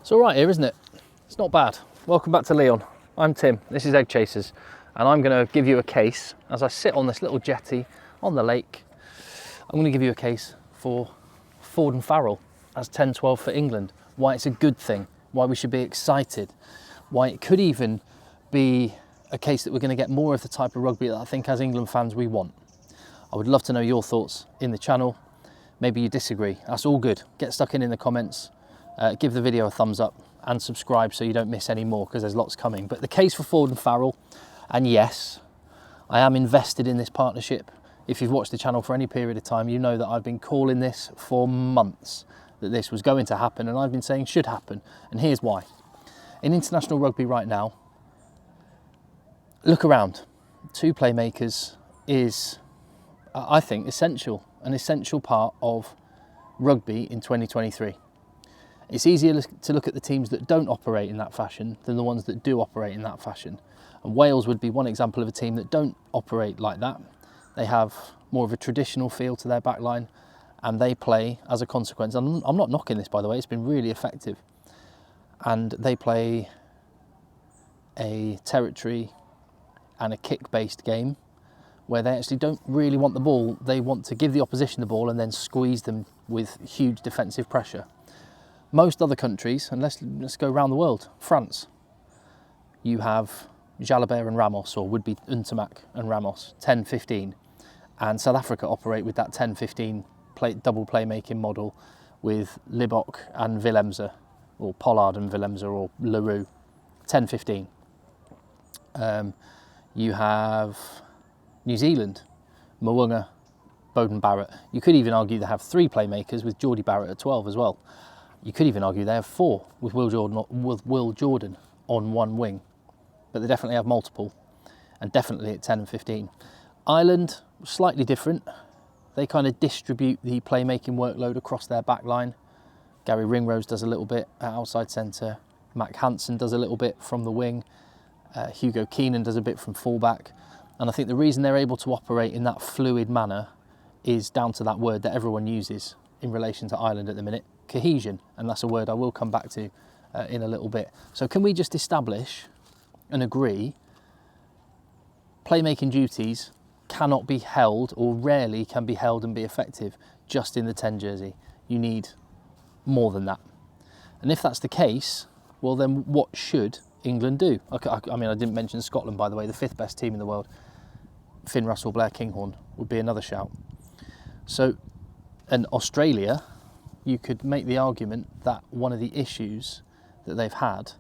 It's all right here, isn't it? It's not bad. Welcome back to Leon. I'm Tim, this is Egg Chasers, and I'm going to give you a case as I sit on this little jetty on the lake. I'm going to give you a case for Ford and Farrell as 10-12 for England, why it's a good thing, why we should be excited, why it could even be a case that we're going to get more of the type of rugby that I think as England fans we want. I would love to know your thoughts in the channel. Maybe you disagree, that's all good. Get stuck in the comments, give the video a thumbs up and subscribe so you don't miss any more, because there's lots coming. But the case for Ford and Farrell, and yes, I am invested in this partnership. If you've watched the channel for any period of time, you know that I've been calling this for months, that this was going to happen, and I've been saying should happen, and here's why. In international rugby right now, look around. Two playmakers is, I think, an essential part of rugby in 2023. It's easier to look at the teams that don't operate in that fashion than the ones that do operate in that fashion. And Wales would be one example of a team that don't operate like that. They have more of a traditional feel to their backline, and they play as a consequence. And I'm not knocking this, by the way, it's been really effective. And they play a territory and a kick-based game where they actually don't really want the ball. They want to give the opposition the ball and then squeeze them with huge defensive pressure. Most other countries, and let's go around the world, France, you have Jalabert and Ramos, or would be Ntamak and Ramos, 10-15. And South Africa operate with that 10-15 double playmaking model with Libok and Willemse, or Pollard and Willemse, or Leroux, 10-15. You have New Zealand, Mo'unga, Beauden Barrett. You could even argue they have three playmakers with Geordie Barrett at 12 as well. You could even argue they have four with Will Jordan on one wing, but they definitely have multiple, and definitely at 10 and 15. Ireland, slightly different. They kind of distribute the playmaking workload across their back line. Gary Ringrose does a little bit at outside centre. Mac Hansen does a little bit from the wing. Hugo Keenan does a bit from fullback. And I think the reason they're able to operate in that fluid manner is down to that word that everyone uses in relation to Ireland at the minute, cohesion. And that's a word I will come back to in a little bit. So can we just establish and agree playmaking duties cannot be held, or rarely can be held and be effective, just in the 10 jersey? You need more than that. And if that's the case, well then what should England do? I mean, I didn't mention Scotland, by the way, the 5th best team in the world. Finn Russell, Blair Kinghorn would be another shout. So, and Australia, you could make the argument that one of the issues that they've had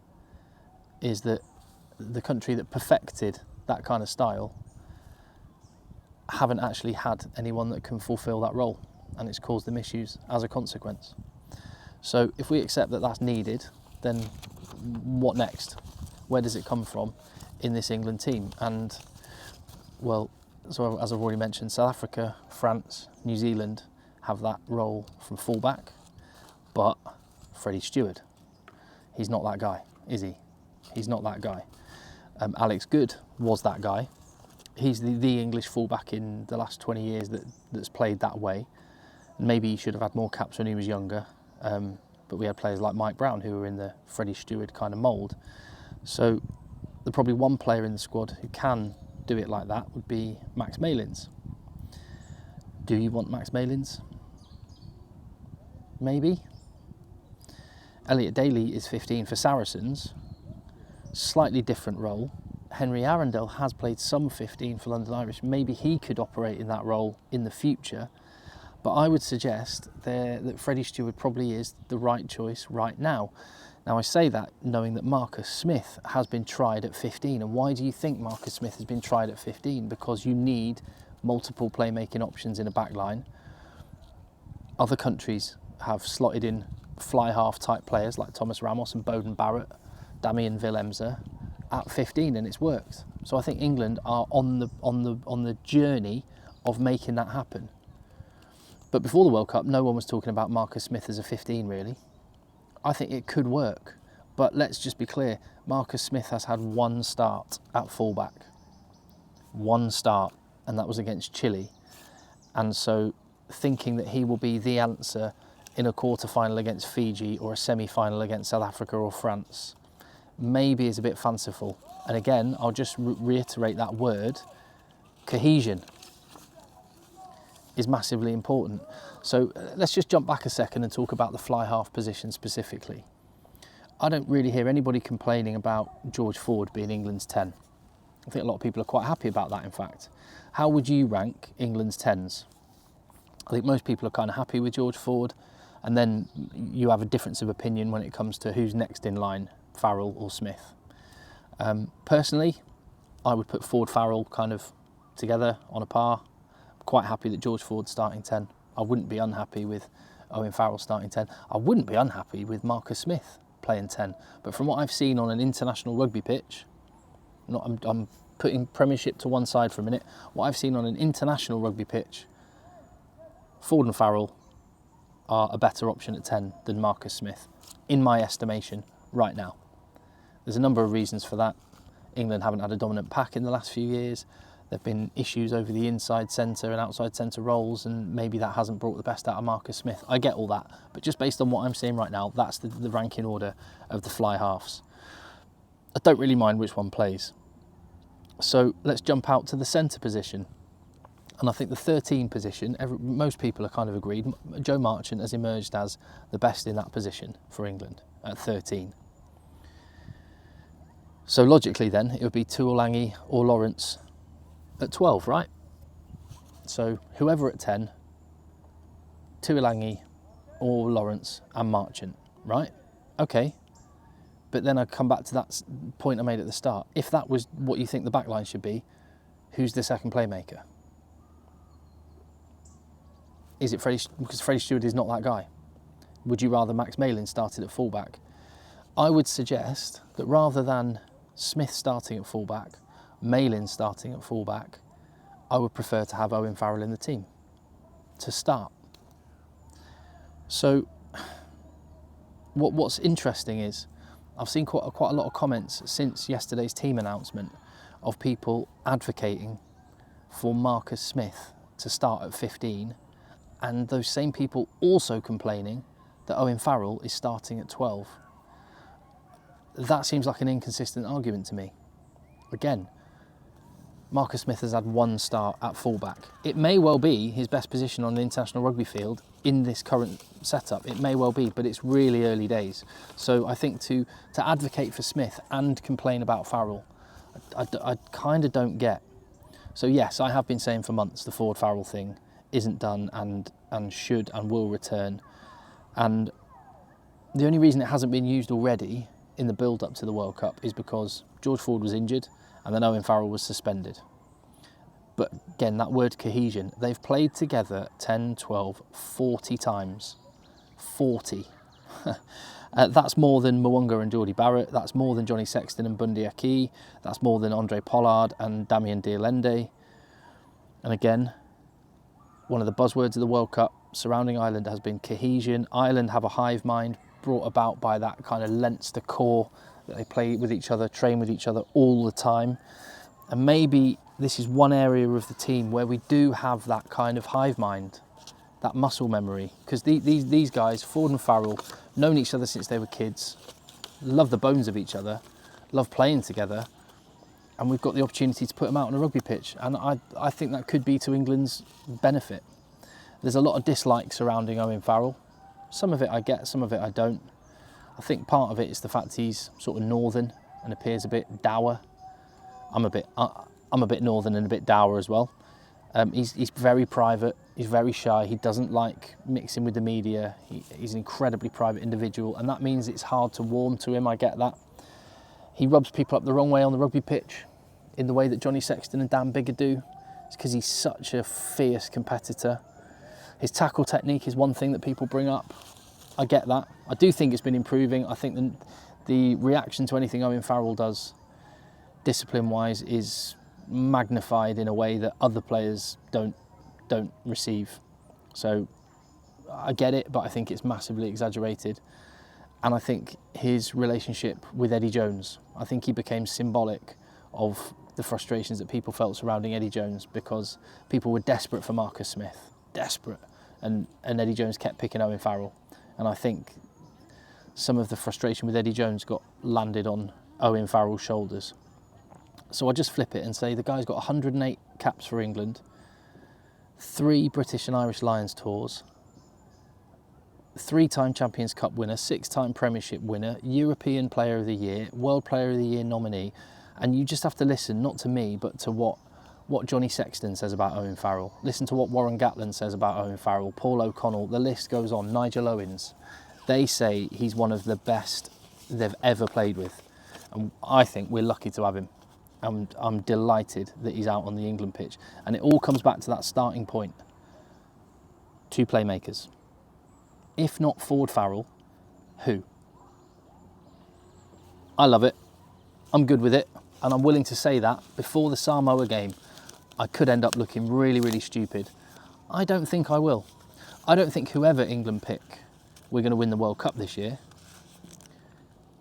is that the country that perfected that kind of style haven't actually had anyone that can fulfil that role, and it's caused them issues as a consequence. So if we accept that that's needed, then what next? Where does it come from in this England team? And well, so as I've already mentioned, South Africa, France, New Zealand have that role from fullback, but Freddie Stewart, he's not that guy, is he? He's not that guy. Alex Good was that guy. He's the English fullback in the last 20 years that's played that way. Maybe he should have had more caps when he was younger, but we had players like Mike Brown who were in the Freddie Stewart kind of mould. So the probably one player in the squad who can do it like that would be Max Malins. Do you want Max Malins? Maybe. Elliot Daly is 15 for Saracens, slightly different role. Henry Arundel has played some 15 for London Irish. Maybe he could operate in that role in the future, but I would suggest that Freddie Stewart probably is the right choice right now. Now I say that knowing that Marcus Smith has been tried at 15, and why do you think Marcus Smith has been tried at 15? Because you need multiple playmaking options in a back line. Other countries have slotted in fly half type players like Thomas Ramos and Beauden Barrett, Damien Willemse at 15, and it's worked. So I think England are on the journey of making that happen. But before the World Cup, no one was talking about Marcus Smith as a 15 really. I think it could work, but let's just be clear, Marcus Smith has had one start at fullback. One start, and that was against Chile. And so thinking that he will be the answer in a quarter-final against Fiji or a semi-final against South Africa or France maybe is a bit fanciful. And again, I'll just reiterate that word, cohesion is massively important. So let's just jump back a second and talk about the fly half position specifically. I don't really hear anybody complaining about George Ford being England's 10. I think a lot of people are quite happy about that, in fact. How would you rank England's 10s? I think most people are kind of happy with George Ford, and then you have a difference of opinion when it comes to who's next in line, Farrell or Smith. Personally, I would put Ford Farrell kind of together on a par. I'm quite happy that George Ford's starting 10. I wouldn't be unhappy with Owen Farrell starting 10. I wouldn't be unhappy with Marcus Smith playing 10. But from what I've seen on an international rugby pitch, I'm putting Premiership to one side for a minute. What I've seen on an international rugby pitch, Ford and Farrell are a better option at 10 than Marcus Smith, in my estimation, right now. There's a number of reasons for that. England haven't had a dominant pack in the last few years. There have been issues over the inside centre and outside centre roles, and maybe that hasn't brought the best out of Marcus Smith. I get all that, but just based on what I'm seeing right now, that's the ranking order of the fly halves. I don't really mind which one plays. So let's jump out to the centre position. And I think the 13 position, most people are kind of agreed. Joe Marchant has emerged as the best in that position for England at 13. So logically then, it would be Tuolangi or Lawrence at 12, right? So whoever at 10, Tuolangi or Lawrence and Marchant, right? Okay. But then I come back to that point I made at the start. If that was what you think the back line should be, who's the second playmaker? Is it Freddie? Because Freddie Stewart is not that guy. Would you rather Max Malin started at fullback? I would suggest that rather than Smith starting at fullback, Malin starting at fullback, I would prefer to have Owen Farrell in the team to start. So what's interesting is I've seen quite a lot of comments since yesterday's team announcement of people advocating for Marcus Smith to start at 15, and those same people also complaining that Owen Farrell is starting at 12. That seems like an inconsistent argument to me. Again, Marcus Smith has had one start at fullback. It may well be his best position on the international rugby field in this current setup. It may well be, but it's really early days. So I think to advocate for Smith and complain about Farrell, I kind of don't get. So yes, I have been saying for months the Ford Farrell thing isn't done and should and will return. And the only reason it hasn't been used already in the build-up to the World Cup is because George Ford was injured and then Owen Farrell was suspended. But again, that word cohesion, they've played together 10, 12, 40 times. 40. That's more than Mwanga and Geordie Barrett. That's more than Johnny Sexton and Bundy Aki. That's more than Andre Pollard and Damien Diolende. And again, one of the buzzwords of the World Cup surrounding Ireland has been cohesion. Ireland have a hive mind brought about by that kind of Leinster core that they play with each other, train with each other all the time. And maybe this is one area of the team where we do have that kind of hive mind, that muscle memory. Because these guys, Ford and Farrell, known each other since they were kids, love the bones of each other, love playing together, and we've got the opportunity to put them out on a rugby pitch. And I think that could be to England's benefit. There's a lot of dislike surrounding Owen Farrell. Some of it I get, some of it I don't. I think part of it is the fact he's sort of northern and appears a bit dour. I'm a bit northern and a bit dour as well. He's very private. He's very shy. He doesn't like mixing with the media. He's an incredibly private individual, and that means it's hard to warm to him. I get that. He rubs people up the wrong way on the rugby pitch, in the way that Johnny Sexton and Dan Biggar do. It's because he's such a fierce competitor. His tackle technique is one thing that people bring up. I get that. I do think it's been improving. I think the reaction to anything Owen Farrell does, discipline-wise, is magnified in a way that other players don't receive. So I get it, but I think it's massively exaggerated. And I think his relationship with Eddie Jones, I think he became symbolic of the frustrations that people felt surrounding Eddie Jones, because people were desperate for Marcus Smith, desperate, and Eddie Jones kept picking Owen Farrell. And I think some of the frustration with Eddie Jones got landed on Owen Farrell's shoulders. So I just flip it and say the guy's got 108 caps for England, 3 British and Irish Lions tours, 3-time Champions Cup winner, 6-time Premiership winner, European Player of the Year, World Player of the Year nominee. And you just have to listen, not to me, but to what Johnny Sexton says about Owen Farrell. Listen to what Warren Gatland says about Owen Farrell, Paul O'Connell, the list goes on, Nigel Owens. They say he's one of the best they've ever played with. And I think we're lucky to have him. I'm delighted that he's out on the England pitch. And it all comes back to that starting point. 2 playmakers. If not Ford Farrell, who? I love it. I'm good with it. And I'm willing to say that before the Samoa game, I could end up looking really, really stupid. I don't think I will. I don't think whoever England pick, we're going to win the World Cup this year.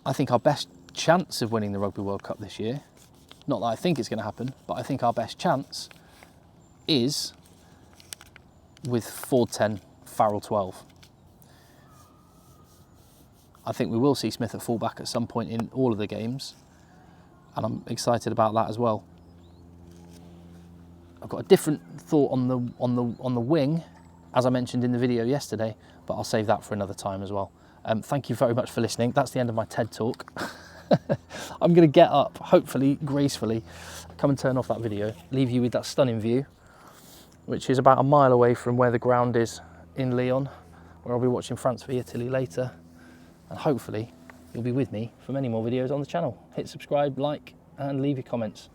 I think our best chance of winning the Rugby World Cup this year, not that I think it's going to happen, but I think our best chance is with Ford 10, Farrell 12. I think we will see Smith at fullback at some point in all of the games, and I'm excited about that as well. I've got a different thought on the wing, as I mentioned in the video yesterday, but I'll save that for another time as well. Thank you very much for listening. That's the end of my TED talk. I'm going to get up, hopefully gracefully, come and turn off that video, leave you with that stunning view, which is about a mile away from where the ground is in Lyon, where I'll be watching France v Italy later. And hopefully you'll be with me for many more videos on the channel. Hit subscribe, like, and leave your comments.